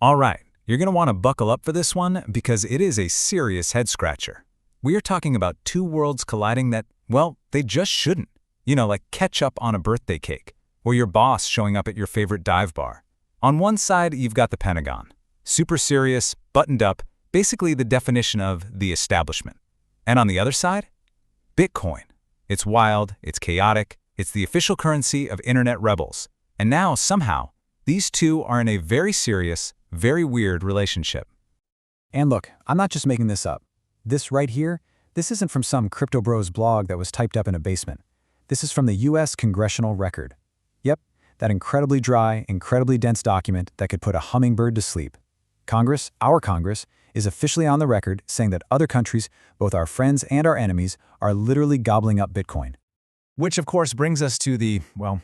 All right, you're going to want to buckle up for this one because it is a serious head-scratcher. We are talking about two worlds colliding that, well, they just shouldn't. Like ketchup on a birthday cake, or your boss showing up at your favorite dive bar. On one side, you've got the Pentagon. Super serious, buttoned up, basically the definition of the establishment. And on the other side? Bitcoin. It's wild, it's chaotic, it's the official currency of internet rebels. And now, somehow, these two are in a very serious, very weird relationship. And look, I'm not just making this up. This right here, this isn't from some crypto bros blog that was typed up in a basement. This is from the U.S. Congressional Record. Yep, that incredibly dry, incredibly dense document that could put a hummingbird to sleep. Congress, our Congress, is officially on the record saying that other countries, both our friends and our enemies, are literally gobbling up Bitcoin. Which, of course, brings us to the, well,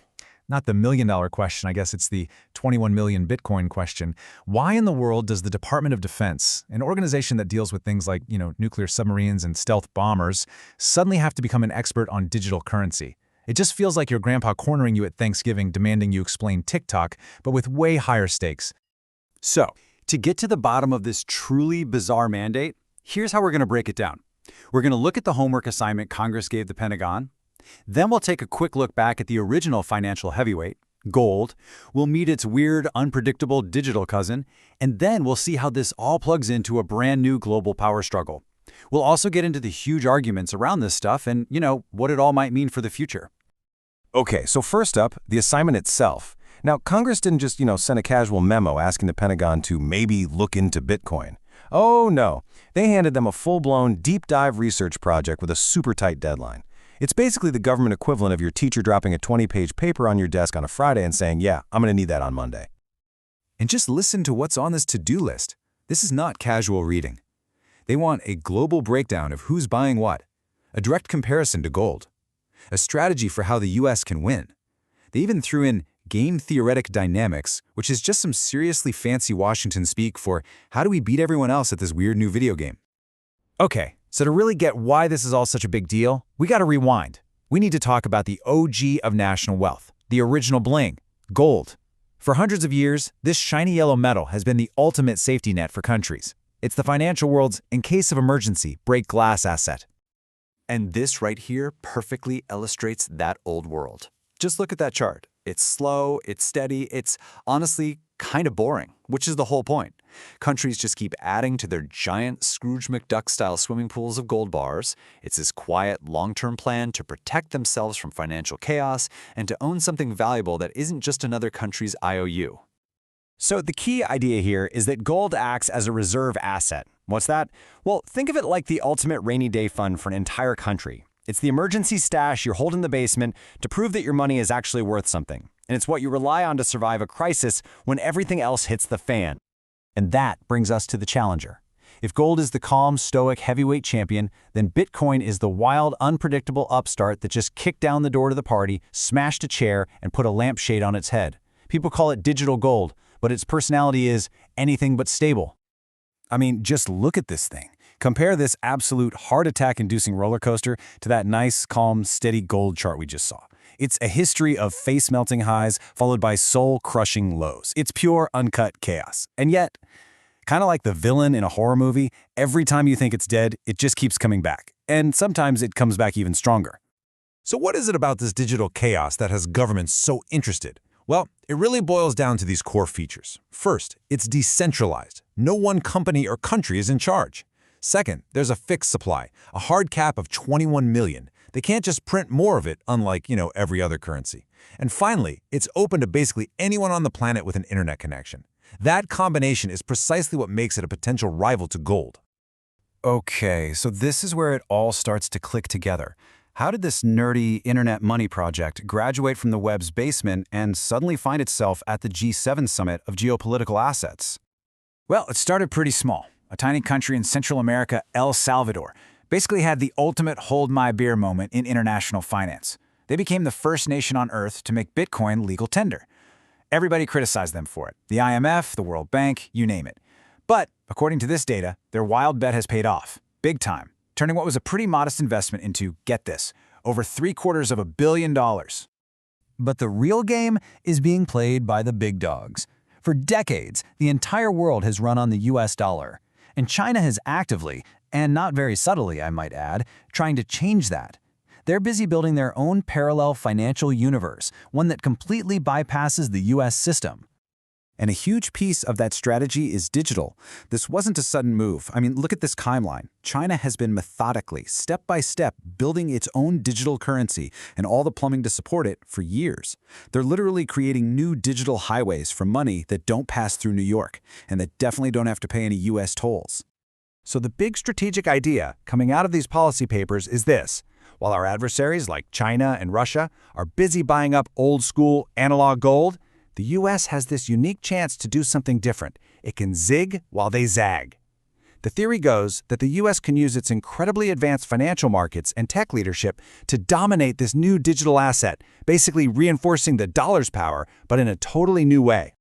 not the million-dollar question, I guess it's the 21 million Bitcoin question. Why in the world does the Department of Defense, an organization that deals with things like, nuclear submarines and stealth bombers, suddenly have to become an expert on digital currency? It just feels like your grandpa cornering you at Thanksgiving demanding you explain TikTok, but with way higher stakes. So, to get to the bottom of this truly bizarre mandate, here's how we're going to break it down. We're going to look at the homework assignment Congress gave the Pentagon. Then we'll take a quick look back at the original financial heavyweight, gold. We'll meet its weird, unpredictable digital cousin. And then we'll see how this all plugs into a brand new global power struggle. We'll also get into the huge arguments around this stuff and, what it all might mean for the future. Okay, so first up, the assignment itself. Now, Congress didn't just, send a casual memo asking the Pentagon to maybe look into Bitcoin. Oh, no. They handed them a full-blown, deep-dive research project with a super tight deadline. It's basically the government equivalent of your teacher dropping a 20-page paper on your desk on a Friday and saying, yeah, I'm going to need that on Monday. And just listen to what's on this to-do list. This is not casual reading. They want a global breakdown of who's buying what, a direct comparison to gold, a strategy for how the U.S. can win. They even threw in game theoretic dynamics, which is just some seriously fancy Washington speak for how do we beat everyone else at this weird new video game. Okay, so to really get why this is all such a big deal, we got to rewind. We need to talk about the OG of national wealth, the original bling, gold. For hundreds of years, this shiny yellow metal has been the ultimate safety net for countries. It's the financial world's, in case of emergency, break glass asset. And this right here perfectly illustrates that old world. Just look at that chart. It's slow, it's steady, it's honestly kind of boring, which is the whole point. Countries just keep adding to their giant Scrooge McDuck-style swimming pools of gold bars. It's this quiet, long-term plan to protect themselves from financial chaos and to own something valuable that isn't just another country's IOU. So the key idea here is that gold acts as a reserve asset. What's that? Well, think of it like the ultimate rainy day fund for an entire country. It's the emergency stash you hold in the basement to prove that your money is actually worth something. And it's what you rely on to survive a crisis when everything else hits the fan. And that brings us to the challenger. If gold is the calm, stoic, heavyweight champion, then Bitcoin is the wild, unpredictable upstart that just kicked down the door to the party, smashed a chair, and put a lampshade on its head. People call it digital gold, but its personality is anything but stable. I mean, just look at this thing. Compare this absolute heart attack-inducing roller coaster to that nice, calm, steady gold chart we just saw. It's a history of face-melting highs followed by soul-crushing lows. It's pure, uncut chaos. And yet, kind of like the villain in a horror movie, every time you think it's dead, it just keeps coming back. And sometimes it comes back even stronger. So what is it about this digital chaos that has governments so interested? Well, it really boils down to these core features. First, it's decentralized. No one company or country is in charge. Second, there's a fixed supply, a hard cap of 21 million. They can't just print more of it, unlike, every other currency. And finally, it's open to basically anyone on the planet with an internet connection. That combination is precisely what makes it a potential rival to gold. Okay, so this is where it all starts to click together. How did this nerdy internet money project graduate from the web's basement and suddenly find itself at the G7 summit of geopolitical assets? Well, it started pretty small. A tiny country in Central America, El Salvador, basically had the ultimate hold-my-beer moment in international finance. They became the first nation on Earth to make Bitcoin legal tender. Everybody criticized them for it. The IMF, the World Bank, you name it. But, according to this data, their wild bet has paid off, big time, turning what was a pretty modest investment into, get this, over $750 million. But the real game is being played by the big dogs. For decades, the entire world has run on the US dollar. And China has actively, and not very subtly, I might add, trying to change that. They're busy building their own parallel financial universe, one that completely bypasses the US system. And a huge piece of that strategy is digital. This wasn't a sudden move. I mean, look at this timeline. China has been methodically, step by step, building its own digital currency and all the plumbing to support it for years. They're literally creating new digital highways for money that don't pass through New York and that definitely don't have to pay any US tolls. So the big strategic idea coming out of these policy papers is this. While our adversaries like China and Russia are busy buying up old-school analog gold, the U.S. has this unique chance to do something different. It can zig while they zag. The theory goes that the U.S. can use its incredibly advanced financial markets and tech leadership to dominate this new digital asset, basically reinforcing the dollar's power, but in a totally new way.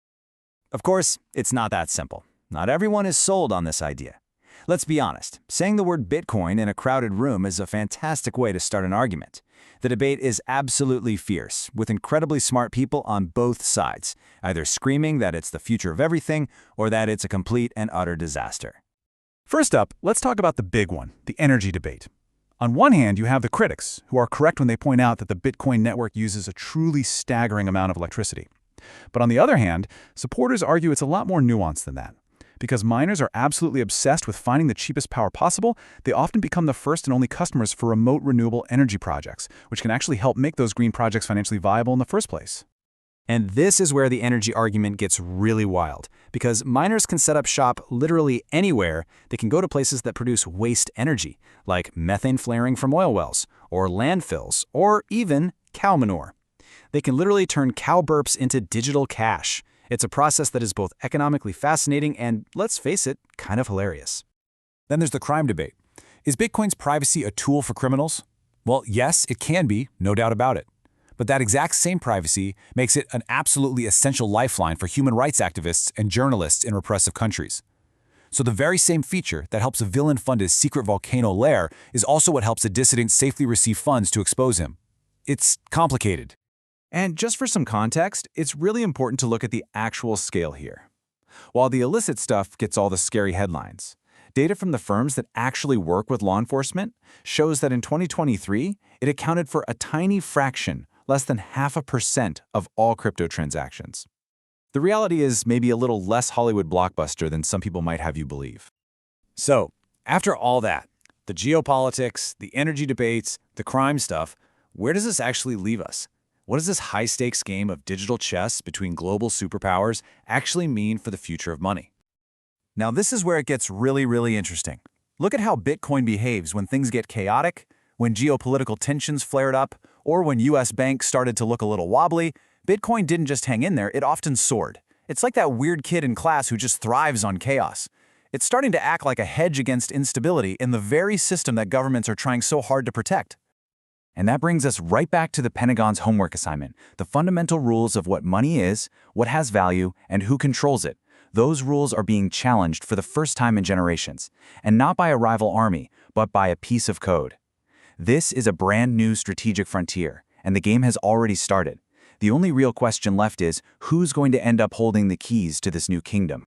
Of course, it's not that simple. Not everyone is sold on this idea. Let's be honest, saying the word Bitcoin in a crowded room is a fantastic way to start an argument. The debate is absolutely fierce, with incredibly smart people on both sides, either screaming that it's the future of everything or that it's a complete and utter disaster. First up, let's talk about the big one, the energy debate. On one hand, you have the critics, who are correct when they point out that the Bitcoin network uses a truly staggering amount of electricity. But on the other hand, supporters argue it's a lot more nuanced than that. Because miners are absolutely obsessed with finding the cheapest power possible, they often become the first and only customers for remote renewable energy projects, which can actually help make those green projects financially viable in the first place. And this is where the energy argument gets really wild, because miners can set up shop literally anywhere. They can go to places that produce waste energy, like methane flaring from oil wells, or landfills, or even cow manure. They can literally turn cow burps into digital cash. It's a process that is both economically fascinating and, let's face it, kind of hilarious. Then there's the crime debate. Is Bitcoin's privacy a tool for criminals? Well, yes, it can be, no doubt about it. But that exact same privacy makes it an absolutely essential lifeline for human rights activists and journalists in repressive countries. So the very same feature that helps a villain fund his secret volcano lair is also what helps a dissident safely receive funds to expose him. It's complicated. And just for some context, it's really important to look at the actual scale here. While the illicit stuff gets all the scary headlines, data from the firms that actually work with law enforcement shows that in 2023, it accounted for a tiny fraction, less than 0.5% of all crypto transactions. The reality is maybe a little less Hollywood blockbuster than some people might have you believe. So, after all that, the geopolitics, the energy debates, the crime stuff, where does this actually leave us? What does this high-stakes game of digital chess between global superpowers actually mean for the future of money? Now, this is where it gets really interesting. Look at how Bitcoin behaves when things get chaotic, when geopolitical tensions flared up, or when US banks started to look a little wobbly. Bitcoin didn't just hang in there, it often soared. It's like that weird kid in class who just thrives on chaos. It's starting to act like a hedge against instability in the very system that governments are trying so hard to protect. And that brings us right back to the Pentagon's homework assignment, the fundamental rules of what money is, what has value, and who controls it. Those rules are being challenged for the first time in generations, and not by a rival army, but by a piece of code. This is a brand new strategic frontier, and the game has already started. The only real question left is, who's going to end up holding the keys to this new kingdom?